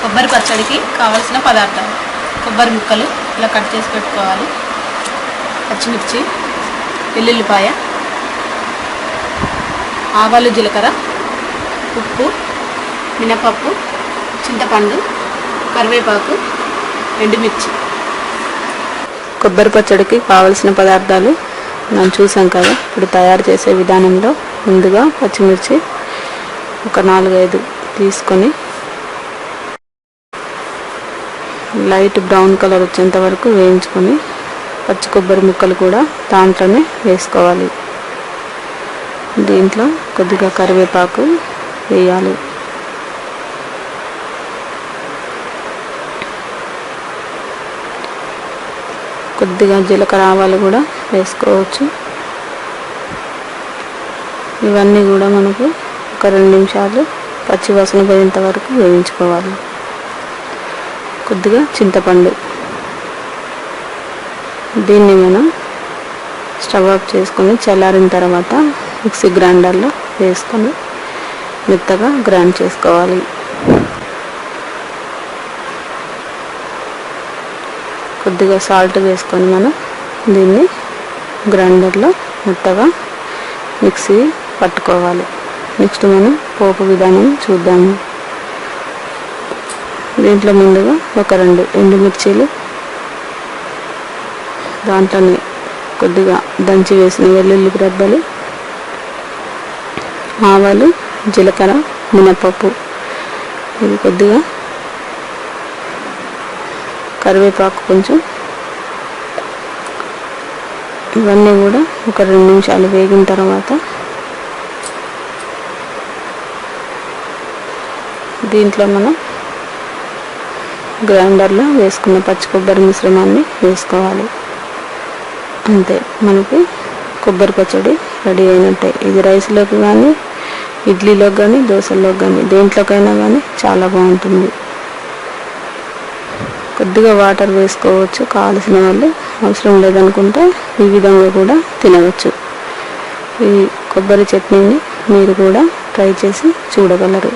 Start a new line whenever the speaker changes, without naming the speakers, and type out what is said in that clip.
కొబ్బరి పచ్చడికి కావలసిన పదార్థాలు: కొబ్బరి ముక్కలు ఇలా కట్ చేసి పెట్టుకోవాలి, పచ్చిమిర్చి, వెల్లుల్లిపాయ, ఆవాలు, జీలకర్ర, ఉప్పు, మినపప్పు, చింతపండు, కరివేపాకు, ఎండుమిర్చి. కొబ్బరి పచ్చడికి కావలసిన పదార్థాలు మనం చూసాం కదా. ఇప్పుడు తయారు చేసే విధానంలో ముందుగా పచ్చిమిర్చి ఒక 4-5 తీసుకొని లైట్ బ్రౌన్ కలర్ వచ్చేంత వరకు వేయించుకొని పచ్చి కొబ్బరి ముక్కలు కూడా దాంట్లోనే వేసుకోవాలి. దీంట్లో కొద్దిగా కరివేపాకు వేయాలి. కొద్దిగా జీలకర్ర, ఆవాలు కూడా వేసుకోవచ్చు. ఇవన్నీ కూడా మనకు ఒక 2 నిమిషాలు పచ్చి వాసన పోయేంత వరకు వేయించుకోవాలి. కొద్దిగా చింతపండు, దీన్ని మనం స్టవ్ ఆఫ్ చేసుకొని చల్లారిన తర్వాత మిక్సీ గ్రైండర్లో వేసుకొని మెత్తగా గ్రైండ్ చేసుకోవాలి. కొద్దిగా సాల్ట్ వేసుకొని మనం దీన్ని గ్రైండర్లో మెత్తగా మిక్సీ పట్టుకోవాలి. నెక్స్ట్ మనం పోపు విధానం చూద్దాము. దీంట్లో ముందుగా ఒక 2 ఎండుమిర్చీలు, దాంట్లోనే కొద్దిగా దంచి వేసిన వెల్లుల్లి రెబ్బలు, ఆవాలు, జీలకర్ర, మినపప్పు, ఇది కొద్దిగా కరివేపాకు కొంచెం, ఇవన్నీ కూడా ఒక 2 నిమిషాలు వేగిన తర్వాత దీంట్లో మనం గ్రైండర్లో వేసుకున్న పచ్చి కొబ్బరి మిశ్రమాన్ని వేసుకోవాలి. అంతే, మనకి కొబ్బరి పచ్చడి రెడీ అయినట్టే. ఇది రైస్లోకి కానీ, ఇడ్లీలోకి కానీ, దోశల్లోకి కానీ, దేంట్లోకైనా కానీ చాలా బాగుంటుంది. కొద్దిగా వాటర్ వేసుకోవచ్చు కావాల్సిన వాళ్ళు, అవసరం లేదనుకుంటే ఈ విధంగా కూడా తినవచ్చు. ఈ కొబ్బరి చట్నీని మీరు కూడా ట్రై చేసి చూడగలరు.